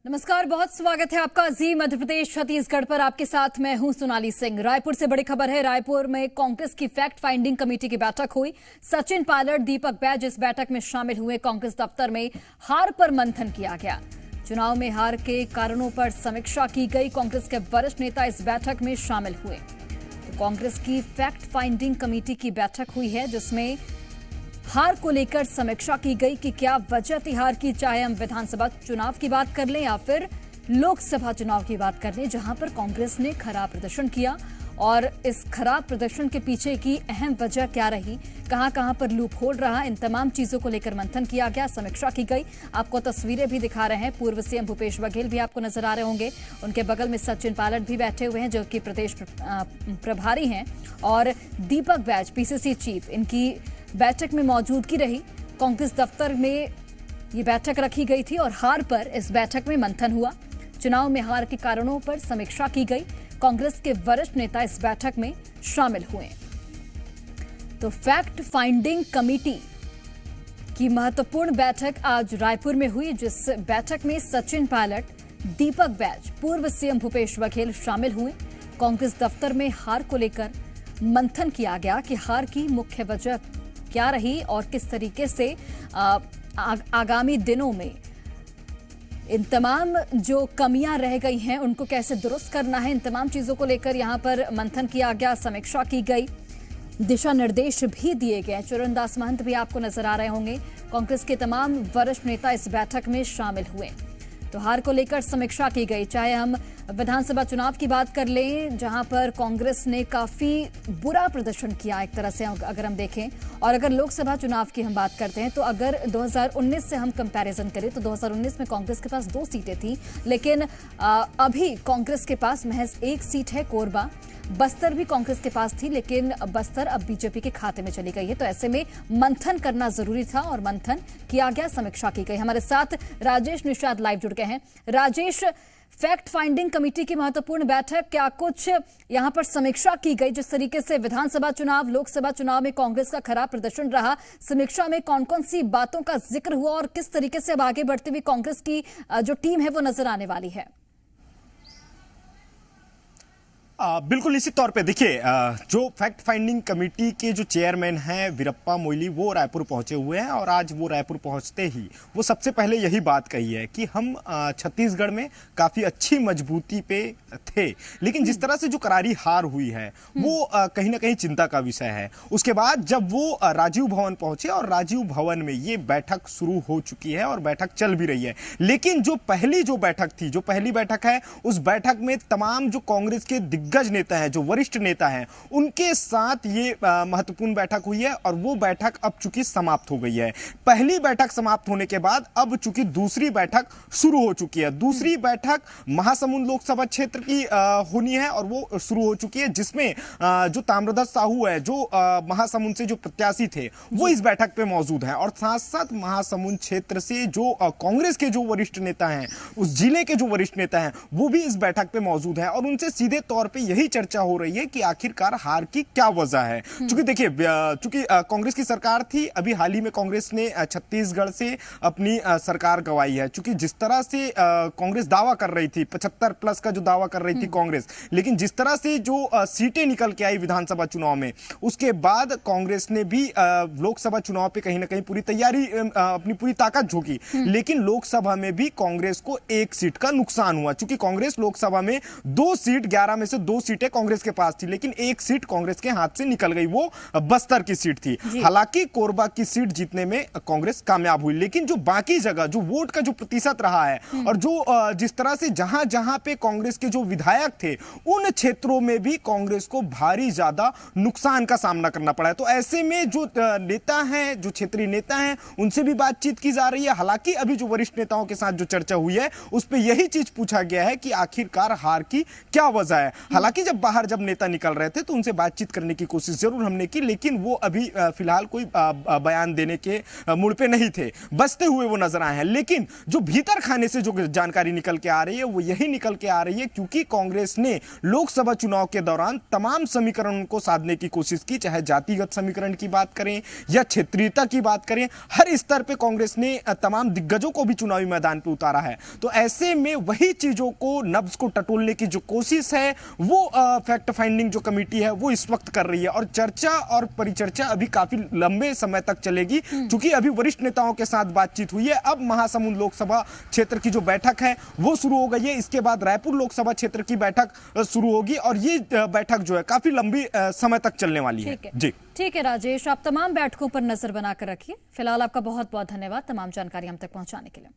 नमस्कार, बहुत स्वागत है आपका जी मध्य प्रदेश छत्तीसगढ़ पर। आपके साथ मैं हूं सोनाली सिंह। रायपुर से बड़ी खबर है। रायपुर में कांग्रेस की फैक्ट फाइंडिंग कमेटी की बैठक हुई। सचिन पायलट, दीपक बैज इस बैठक में शामिल हुए। कांग्रेस दफ्तर में हार पर मंथन किया गया। चुनाव में हार के कारणों पर समीक्षा की गई। कांग्रेस के वरिष्ठ नेता इस बैठक में शामिल हुए। तो कांग्रेस की फैक्ट फाइंडिंग कमेटी की बैठक हुई है, जिसमें हार को लेकर समीक्षा की गई कि क्या वजह थी हार की। चाहे हम विधानसभा चुनाव की बात कर लें या फिर लोकसभा चुनाव की बात कर लें, जहां पर कांग्रेस ने खराब प्रदर्शन किया, और इस खराब प्रदर्शन के पीछे की अहम वजह क्या रही, कहां पर लूप होल रहा, इन तमाम चीजों को लेकर मंथन किया गया, समीक्षा की गई। आपको तस्वीरें भी दिखा रहे हैं। पूर्व सीएम भूपेश बघेल भी आपको नजर आ रहे होंगे। उनके बगल में सचिन पायलट भी बैठे हुए हैं, जो कि प्रदेश प्रभारी हैं, और दीपक बैज पीसीसी चीफ, इनकी बैठक में मौजूदगी रही। कांग्रेस दफ्तर में ये बैठक रखी गई थी और हार पर इस बैठक में मंथन हुआ। चुनाव में हार के कारणों पर समीक्षा की गई। कांग्रेस के वरिष्ठ नेता इस बैठक में शामिल हुए। तो फैक्ट फाइंडिंग कमेटी की महत्वपूर्ण बैठक आज रायपुर में हुई, जिस बैठक में सचिन पायलट, दीपक बैज, पूर्व सीएम भूपेश बघेल शामिल हुए। कांग्रेस दफ्तर में हार को लेकर मंथन किया गया कि हार की मुख्य वजह क्या रही और किस तरीके से आगामी दिनों में इन तमाम जो कमियां रह गई हैं उनको कैसे दुरुस्त करना है। इन तमाम चीजों को लेकर यहां पर मंथन किया गया, समीक्षा की गई, दिशा निर्देश भी दिए गए। चरणदास महंत भी आपको नजर आ रहे होंगे। कांग्रेस के तमाम वरिष्ठ नेता इस बैठक में शामिल हुए। तो हार को लेकर समीक्षा की गई। चाहे हम विधानसभा चुनाव की बात कर लें, जहां पर कांग्रेस ने काफी बुरा प्रदर्शन किया एक तरह से अगर हम देखें, और अगर लोकसभा चुनाव की हम बात करते हैं तो अगर 2019 से हम कंपैरिजन करें तो 2019 में कांग्रेस के पास 2 सीटें थी, लेकिन अभी कांग्रेस के पास महज 1 सीट है, कोरबा। बस्तर भी कांग्रेस के पास थी, लेकिन बस्तर अब बीजेपी के खाते में चली गई है। तो ऐसे में मंथन करना जरूरी था और मंथन किया गया, समीक्षा की गई। हमारे साथ राजेश निषाद लाइव जुड़ गए हैं। राजेश, फैक्ट फाइंडिंग कमेटी की महत्वपूर्ण बैठक, क्या कुछ यहां पर समीक्षा की गई? जिस तरीके से विधानसभा चुनाव, लोकसभा चुनाव में कांग्रेस का खराब प्रदर्शन रहा, समीक्षा में कौन कौन सी बातों का जिक्र हुआ और किस तरीके से अब आगे बढ़ती हुई कांग्रेस की जो टीम है वो नजर आने वाली है? बिल्कुल निश्चित तौर पे देखिए, जो फैक्ट फाइंडिंग कमेटी के जो चेयरमैन हैं वीरप्पा मोइली, वो रायपुर पहुंचे हुए हैं, और आज वो रायपुर पहुंचते ही वो सबसे पहले यही बात कही है कि हम छत्तीसगढ़ में काफी अच्छी मजबूती पे थे, लेकिन जिस तरह से जो करारी हार हुई है वो कहीं ना कहीं चिंता का विषय है। उसके बाद जब वो राजीव भवन पहुंचे, और राजीव भवन में ये बैठक शुरू हो चुकी है और बैठक चल भी रही है, लेकिन जो पहली बैठक है, उस बैठक में तमाम जो कांग्रेस के दिग्गज नेता हैं, जो वरिष्ठ नेता हैं, उनके साथ ये महत्वपूर्ण बैठक हुई है, और वो बैठक अब चूंकि समाप्त हो गई है। पहली बैठक समाप्त होने के बाद अब चूंकि दूसरी बैठक शुरू हो चुकी है। दूसरी बैठक महासमुंद लोकसभा क्षेत्र की होनी है, और वो शुरू हो चुकी है, जिसमें जो ताम्रध्वज साहू है, जो महासमुंद से जो प्रत्याशी थे, वो इस बैठक पे मौजूद हैं, और साथ साथ महासमुंद क्षेत्र से जो कांग्रेस के जो वरिष्ठ नेता हैं, उस जिले के जो वरिष्ठ नेता हैं, वो भी इस बैठक पे मौजूद हैं, और उनसे सीधे तौर पे यही चर्चा हो रही है कि आखिरकार हार की क्या वजह है। चूंकि देखिए, चूंकि कांग्रेस की सरकार थी, अभी हाल ही में कांग्रेस ने छत्तीसगढ़ से अपनी सरकार गंवाई है। चूंकि जिस तरह से कांग्रेस दावा कर रही थी, 75+ का जो दावा कर रही थी कांग्रेस, लेकिन जिस तरह से जो सीटें निकल के आई विधानसभा चुनाव में, उसके बाद कांग्रेस ने भी लोकसभा चुनाव पे कहीं ना कहीं पूरी तैयारी, अपनी पूरी ताकत झोंकी, लेकिन लोकसभा में भी कांग्रेस को 1 सीट का नुकसान हुआ। चूंकि कांग्रेस लोकसभा में 2 सीट, 11 में से 2 सीटें कांग्रेस के पास थी, लेकिन 1 सीट कांग्रेस के हाथ से निकल गई, वो बस्तर की सीट थी। हालांकि कोरबा की सीट जीतने में कांग्रेस कामयाब हुई, लेकिन जो बाकी जगह जो वोट का जो प्रतिशत रहा है, और जो जिस तरह से जहां जहां पे कांग्रेस के जो विधायक थे, उन क्षेत्रों में भी कांग्रेस को भारी ज्यादा नुकसान का सामना करना पड़ा है। तो ऐसे में जो नेता हैं, जो क्षेत्रीय नेता हैं, उनसे भी बातचीत की जा रही है। हालांकि अभी जो वरिष्ठ नेताओं के साथ जो चर्चा हुई है, उस पर यही चीज पूछा गया है कि आखिरकार हार की क्या वजह है। हालांकि जब नेता निकल रहे थे तो उनसे बातचीत करने की कोशिश जरूर हमने की, लेकिन वो अभी फिलहाल कोई बयान देने के मूड पे नहीं थे, बचते हुए वो नजर आए हैं। लेकिन जो भीतर खाने से जो जानकारी निकल के आ रही है वो यही निकल के आ रही है, क्योंकि कांग्रेस ने लोकसभा चुनाव के दौरान तमाम समीकरणों को साधने की कोशिश की, चाहे जातिगत समीकरण की बात करें या क्षेत्रीयता की बात करें, हर स्तर पे कांग्रेस ने तमाम दिग्गजों को भी चुनावी मैदान पे उतारा है। तो ऐसे में वही चीजों को, नब्ज को टटोलने की जो कोशिश है वो फैक्ट फाइंडिंग जो कमेटी है वो इस वक्त कर रही है, और चर्चा और परिचर्चा अभी काफी लंबे समय तक चलेगी, क्योंकि अभी वरिष्ठ नेताओं के साथ बातचीत हुई है। अब महासमुंद लोकसभा क्षेत्र की जो बैठक है वो शुरू हो गई है, इसके बाद रायपुर लोकसभा क्षेत्र की बैठक शुरू होगी, और ये बैठक जो है काफी लंबी समय तक चलने वाली है। जी ठीक है राजेश, आप तमाम बैठकों पर नजर बनाकर रखिए। फिलहाल आपका बहुत बहुत धन्यवाद तमाम जानकारी हम तक पहुंचाने के लिए।